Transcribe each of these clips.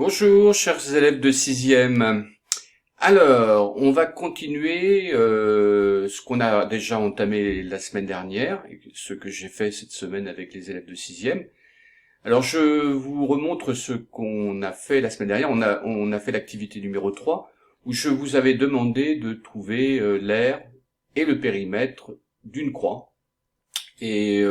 Bonjour, chers élèves de sixième. Alors, on va continuer ce qu'on a déjà entamé la semaine dernière, et ce que j'ai fait cette semaine avec les élèves de sixième. Alors, je vous remontre ce qu'on a fait la semaine dernière. On a fait l'activité numéro 3, où je vous avais demandé de trouver l'aire et le périmètre d'une croix. Et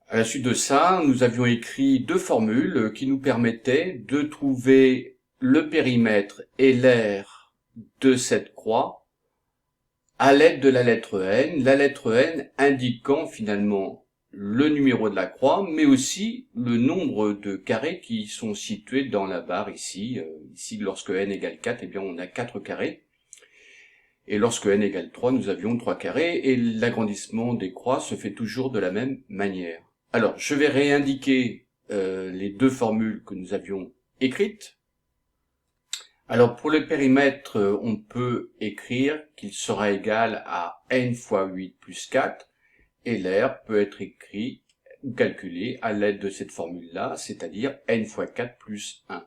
à la suite de ça, nous avions écrit deux formules qui nous permettaient de trouver le périmètre et l'aire de cette croix à l'aide de la lettre N indiquant finalement le numéro de la croix, mais aussi le nombre de carrés qui sont situés dans la barre ici. Ici, lorsque n égale 4, eh bien on a 4 carrés. Et lorsque n égale 3, nous avions 3 carrés, et l'agrandissement des croix se fait toujours de la même manière. Alors, je vais réindiquer les deux formules que nous avions écrites. Alors, pour le périmètre, on peut écrire qu'il sera égal à n fois 8 plus 4, et l'aire peut être écrit ou calculé à l'aide de cette formule-là, c'est-à-dire n fois 4 plus 1.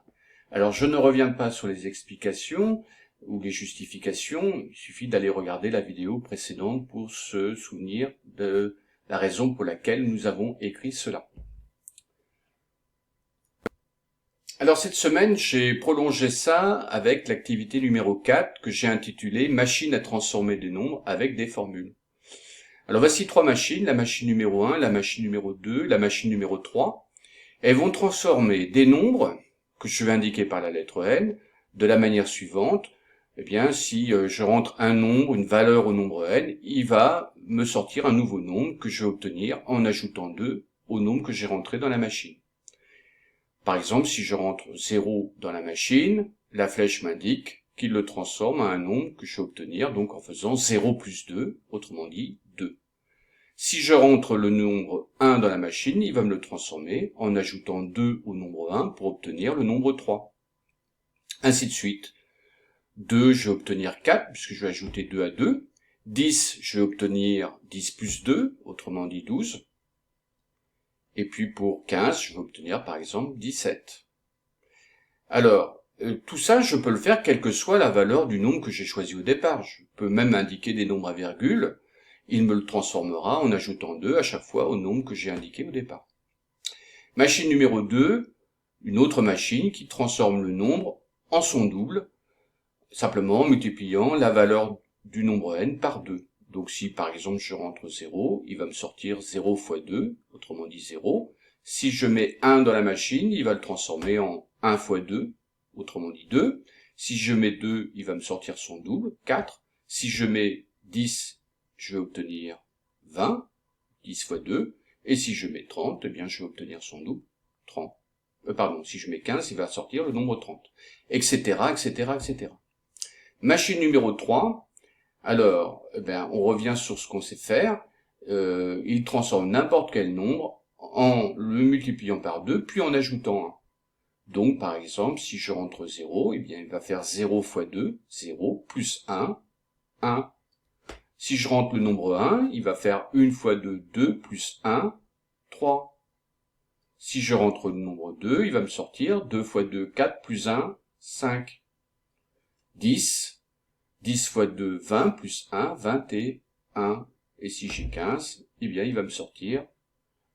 Alors, je ne reviens pas sur les explications ou les justifications, il suffit d'aller regarder la vidéo précédente pour se souvenir de la raison pour laquelle nous avons écrit cela. Alors cette semaine, j'ai prolongé ça avec l'activité numéro 4 que j'ai intitulée « Machine à transformer des nombres avec des formules ». Alors voici trois machines, la machine numéro 1, la machine numéro 2, la machine numéro 3. Elles vont transformer des nombres, que je vais indiquer par la lettre N, de la manière suivante. Eh bien, si je rentre un nombre, une valeur au nombre n, il va me sortir un nouveau nombre que je vais obtenir en ajoutant 2 au nombre que j'ai rentré dans la machine. Par exemple, si je rentre 0 dans la machine, la flèche m'indique qu'il le transforme à un nombre que je vais obtenir, donc en faisant 0 plus 2, autrement dit 2. Si je rentre le nombre 1 dans la machine, il va me le transformer en ajoutant 2 au nombre 1 pour obtenir le nombre 3. Ainsi de suite. 2, je vais obtenir 4, puisque je vais ajouter 2 à 2. 10, je vais obtenir 10 plus 2, autrement dit 12. Et puis pour 15, je vais obtenir par exemple 17. Alors, tout ça, je peux le faire quelle que soit la valeur du nombre que j'ai choisi au départ. Je peux même indiquer des nombres à virgule. Il me le transformera en ajoutant 2 à chaque fois au nombre que j'ai indiqué au départ. Machine numéro 2, une autre machine qui transforme le nombre en son double, simplement en multipliant la valeur du nombre n par 2. Donc si par exemple je rentre 0, il va me sortir 0 fois 2, autrement dit 0. Si je mets 1 dans la machine, il va le transformer en 1 fois 2, autrement dit 2. Si je mets 2, il va me sortir son double, 4. Si je mets 10, je vais obtenir 20, 10 fois 2. Et si je mets 30, eh bien je vais obtenir son double, 30. Si je mets 15, il va sortir le nombre 30, etc., etc., etc. Machine numéro 3, alors, on revient sur ce qu'on sait faire. Il transforme n'importe quel nombre en le multipliant par 2, puis en ajoutant 1. Donc, par exemple, si je rentre 0, eh bien, il va faire 0 fois 2, 0, plus 1, 1. Si je rentre le nombre 1, il va faire 1 fois 2, 2, plus 1, 3. Si je rentre le nombre 2, il va me sortir 2 fois 2, 4, plus 1, 5. 10. 10 fois 2, 20, plus 1, 21. Et si j'ai 15, eh bien, il va me sortir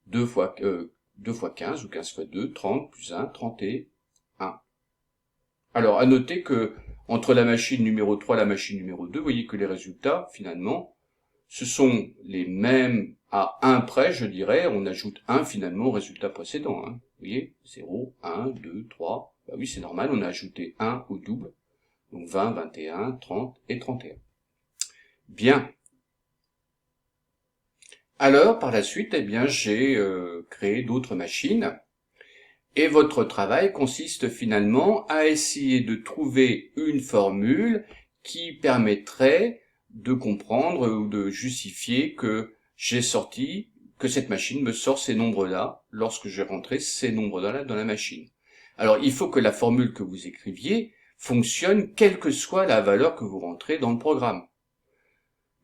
2 fois 15, ou 15 fois 2, 30, plus 1, 31. Alors, à noter que, entre la machine numéro 3 et la machine numéro 2, vous voyez que les résultats, finalement, ce sont les mêmes à 1 près, je dirais. On ajoute 1, finalement, au résultat précédent. Vous voyez, 0, 1, 2, 3. Bah oui, c'est normal, on a ajouté 1 au double. Donc 20, 21, 30 et 31. Bien. Alors, par la suite, eh bien, j'ai créé d'autres machines. Et votre travail consiste finalement à essayer de trouver une formule qui permettrait de comprendre ou de justifier que que cette machine me sort ces nombres-là lorsque j'ai rentré ces nombres-là dans la machine. Alors, il faut que la formule que vous écriviez fonctionne quelle que soit la valeur que vous rentrez dans le programme.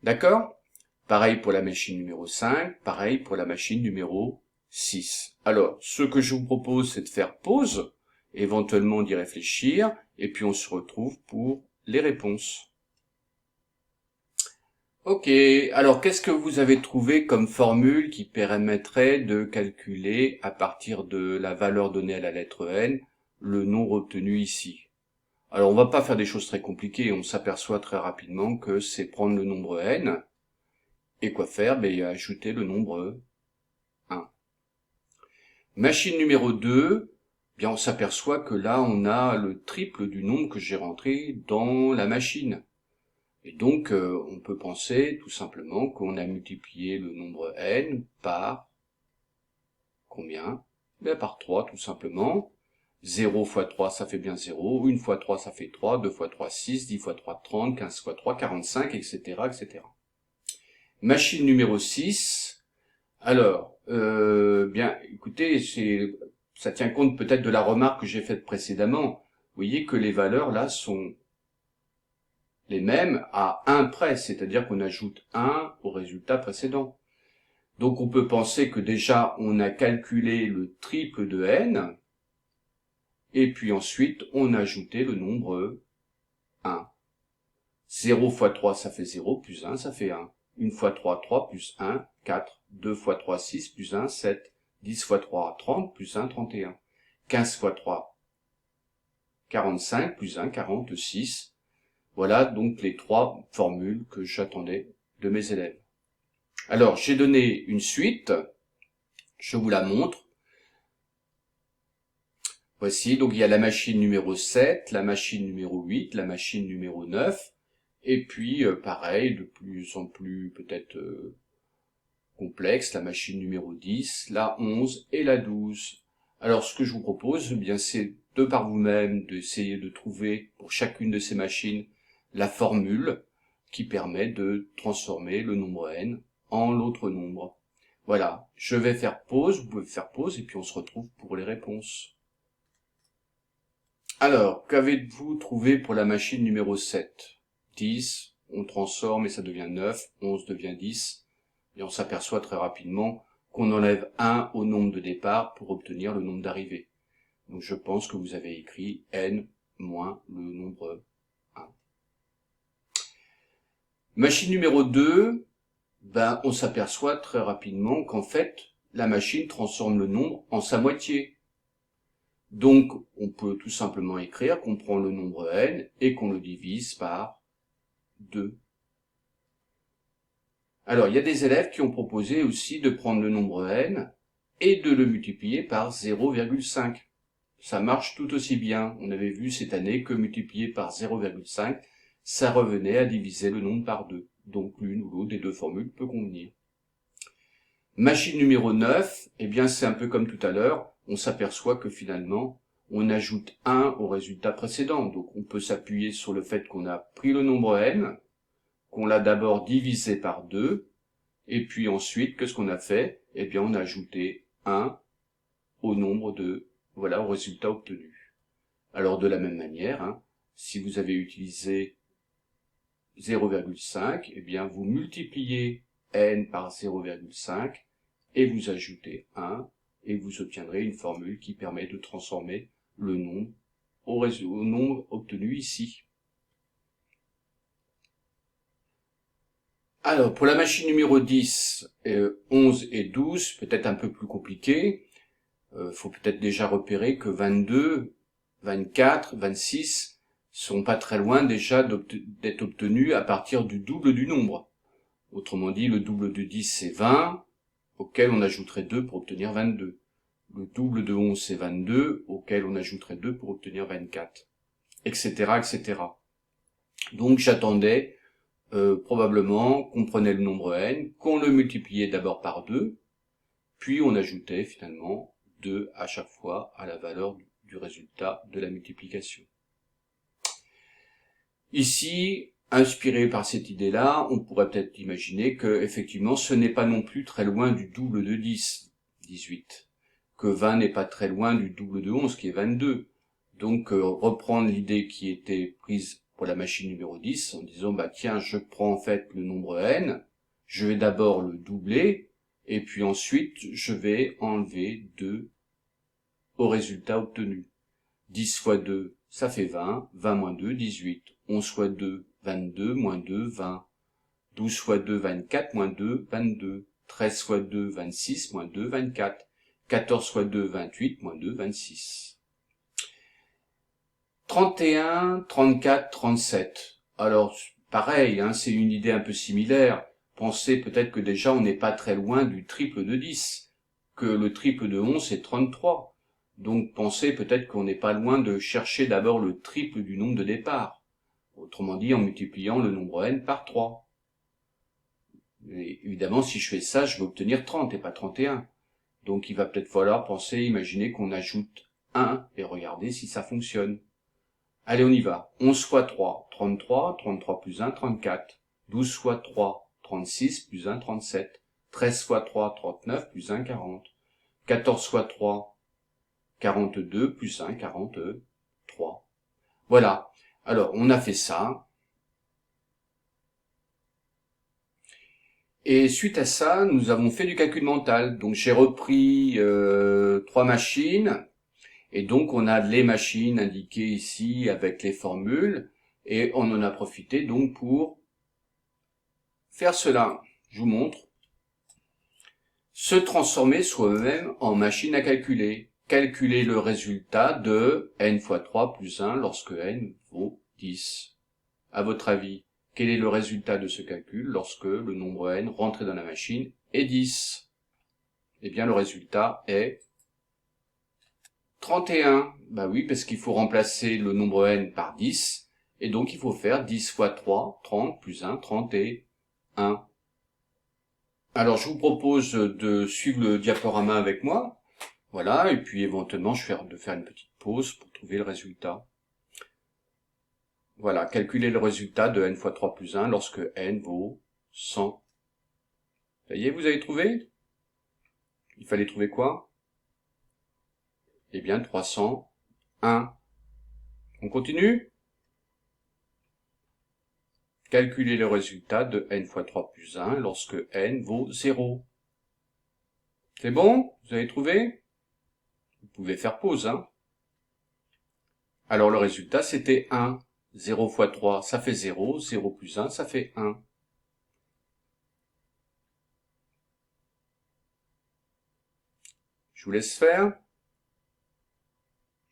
D'accord ? Pareil pour la machine numéro 5, pareil pour la machine numéro 6. Alors, ce que je vous propose, c'est de faire pause éventuellement d'y réfléchir, et puis on se retrouve pour les réponses. Ok, alors qu'est-ce que vous avez trouvé comme formule qui permettrait de calculer à partir de la valeur donnée à la lettre n le nombre obtenu ici? Alors on va pas faire des choses très compliquées, on s'aperçoit très rapidement que c'est prendre le nombre n, et quoi faire? Ben, ajouter le nombre 1. Machine numéro 2, bien on s'aperçoit que là on a le triple du nombre que j'ai rentré dans la machine. Et donc, on peut penser tout simplement qu'on a multiplié le nombre n par combien? Ben, par 3 tout simplement. 0 fois 3 ça fait bien 0, 1 fois 3 ça fait 3, 2 fois 3 6, 10 fois 3 30, 15 fois 3 45, etc. etc. Machine numéro 6. Alors, bien écoutez, ça tient compte peut-être de la remarque que j'ai faite précédemment. Vous voyez que les valeurs là sont les mêmes à 1 près, c'est-à-dire qu'on ajoute 1 au résultat précédent. Donc on peut penser que déjà on a calculé le triple de n, et puis ensuite on a ajouté le nombre 1. 0 fois 3 ça fait 0, plus 1 ça fait 1. 1 fois 3, 3, plus 1, 4. 2 fois 3, 6, plus 1, 7. 10 fois 3, 30, plus 1, 31. 15 fois 3, 45, plus 1, 46. Voilà donc les trois formules que j'attendais de mes élèves. Alors, j'ai donné une suite, je vous la montre. Voici, donc il y a la machine numéro 7, la machine numéro 8, la machine numéro 9, et puis pareil, de plus en plus peut-être complexe, la machine numéro 10, la 11 et la 12. Alors ce que je vous propose, eh bien c'est de par vous-même d'essayer de trouver pour chacune de ces machines la formule qui permet de transformer le nombre n en l'autre nombre. Voilà, je vais faire pause, vous pouvez faire pause et puis on se retrouve pour les réponses. Alors, qu'avez-vous trouvé pour la machine numéro 7? 10, on transforme et ça devient 9, 11 devient 10, et on s'aperçoit très rapidement qu'on enlève 1 au nombre de départ pour obtenir le nombre d'arrivée. Donc je pense que vous avez écrit n moins le nombre 1. Machine numéro 2, ben, on s'aperçoit très rapidement qu'en fait, la machine transforme le nombre en sa moitié. Donc, on peut tout simplement écrire qu'on prend le nombre n et qu'on le divise par 2. Alors, il y a des élèves qui ont proposé aussi de prendre le nombre n et de le multiplier par 0,5. Ça marche tout aussi bien. On avait vu cette année que multiplier par 0,5, ça revenait à diviser le nombre par 2. Donc, l'une ou l'autre des deux formules peut convenir. Machine numéro 9, eh bien c'est un peu comme tout à l'heure, on s'aperçoit que finalement, on ajoute 1 au résultat précédent. Donc on peut s'appuyer sur le fait qu'on a pris le nombre n, qu'on l'a d'abord divisé par 2, et puis ensuite, qu'est-ce qu'on a fait? Eh bien on a ajouté 1 au nombre de, voilà, au résultat obtenu. Alors de la même manière, si vous avez utilisé 0,5, eh bien vous multipliez n par 0,5, et vous ajoutez 1, et vous obtiendrez une formule qui permet de transformer le nombre au nombre obtenu ici. Alors, pour la machine numéro 10, 11 et 12, peut-être un peu plus compliqué, faut peut-être déjà repérer que 22, 24, 26 sont pas très loin déjà d'être obtenus à partir du double du nombre. Autrement dit, le double de 10 c'est 20, auquel on ajouterait 2 pour obtenir 22. Le double de 11 c'est 22, auquel on ajouterait 2 pour obtenir 24, etc., etc. Donc j'attendais probablement qu'on prenait le nombre n, qu'on le multipliait d'abord par 2, puis on ajoutait finalement 2 à chaque fois à la valeur du résultat de la multiplication. Ici, inspiré par cette idée-là, on pourrait peut-être imaginer que effectivement ce n'est pas non plus très loin du double de 10, 18, que 20 n'est pas très loin du double de 11 qui est 22. Donc reprendre l'idée qui était prise pour la machine numéro 10 en disant bah tiens, je prends en fait le nombre n, je vais d'abord le doubler et puis ensuite je vais enlever 2 au résultat obtenu. 10 fois 2, ça fait 20. 20 moins 2, 18. 11 fois 2, 22, moins 2, 20. 12 fois 2, 24, moins 2, 22. 13 fois 2, 26, moins 2, 24. 14 fois 2, 28, moins 2, 26. 31, 34, 37. Alors, pareil, hein, c'est une idée un peu similaire. Pensez peut-être que déjà on n'est pas très loin du triple de 10, que le triple de 11 c'est 33. Donc pensez peut-être qu'on n'est pas loin de chercher d'abord le triple du nombre de départ. Autrement dit, en multipliant le nombre n par 3. Et évidemment, si je fais ça, je vais obtenir 30 et pas 31. Donc il va peut-être falloir imaginer qu'on ajoute 1 et regarder si ça fonctionne. Allez, on y va. 11 fois 3, 33. 33 plus 1, 34. 12 fois 3, 36 plus 1, 37. 13 fois 3, 39 plus 1, 40. 14 fois 3, 42 plus 1, 43. Voilà. Alors, on a fait ça. Et suite à ça, nous avons fait du calcul mental. Donc, j'ai repris 3 machines. Et donc, on a les machines indiquées ici avec les formules. Et on en a profité donc pour faire cela. Je vous montre. Se transformer soi-même en machine à calculer. Calculer le résultat de n fois 3 plus 1 lorsque n vaut 10. À votre avis, quel est le résultat de ce calcul lorsque le nombre n rentré dans la machine est 10? Eh bien, le résultat est 31. Bah oui, parce qu'il faut remplacer le nombre n par 10. Et donc, il faut faire 10 fois 3, 30, plus 1, 31. Alors, je vous propose de suivre le diaporama avec moi. Voilà, et puis éventuellement, je vais faire une petite pause pour trouver le résultat. Voilà, calculer le résultat de n fois 3 plus 1 lorsque n vaut 100. Ça y est, vous avez trouvé? Il fallait trouver quoi? Eh bien, 301. On continue? Calculer le résultat de n fois 3 plus 1 lorsque n vaut 0. C'est bon? Vous avez trouvé? Vous pouvez faire pause, hein? Alors, le résultat, c'était 1. 0 fois 3, ça fait 0. 0 plus 1, ça fait 1. Je vous laisse faire.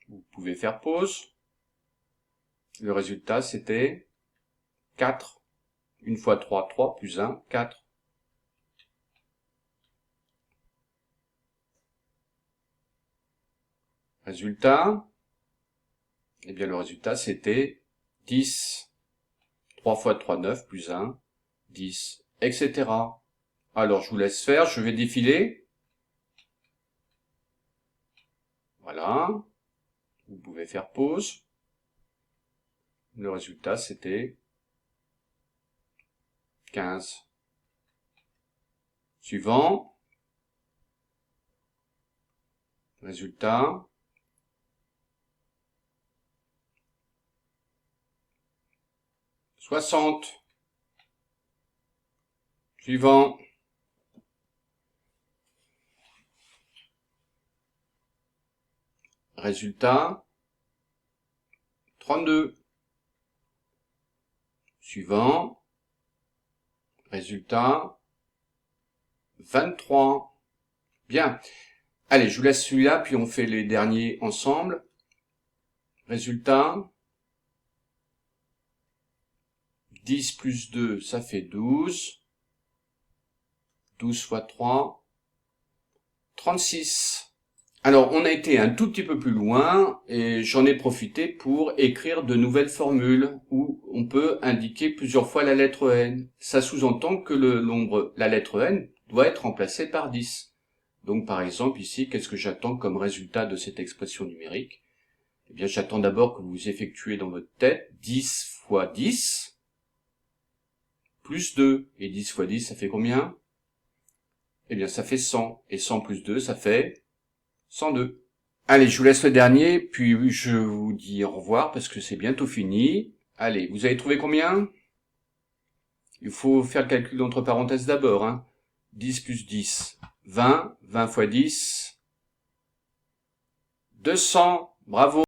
Vous pouvez faire pause. Le résultat, c'était 4. 1 fois 3, 3 plus 1, 4. Résultat, eh bien le résultat c'était 10. 3 fois 3, 9 plus 1, 10, etc. Alors je vous laisse faire, je vais défiler. Voilà. Vous pouvez faire pause. Le résultat c'était 15. Suivant. Résultat. « 60. Suivant. Résultat. 32. Suivant. Résultat. 23. Bien. Allez, je vous laisse celui-là, puis on fait les derniers ensemble. Résultat. 10 plus 2, ça fait 12. 12 fois 3, 36. Alors, on a été un tout petit peu plus loin et j'en ai profité pour écrire de nouvelles formules où on peut indiquer plusieurs fois la lettre n. Ça sous-entend que la lettre n doit être remplacée par 10. Donc, par exemple, ici, qu'est-ce que j'attends comme résultat de cette expression numérique? Eh bien, j'attends d'abord que vous effectuez dans votre tête 10 fois 10 plus 2. Et 10 fois 10, ça fait combien? Eh bien, ça fait 100. Et 100 plus 2, ça fait 102. Allez, je vous laisse le dernier, puis je vous dis au revoir parce que c'est bientôt fini. Allez, vous avez trouvé combien? Il faut faire le calcul entre parenthèses d'abord. Hein. 10 plus 10, 20. 20 fois 10, 200. Bravo.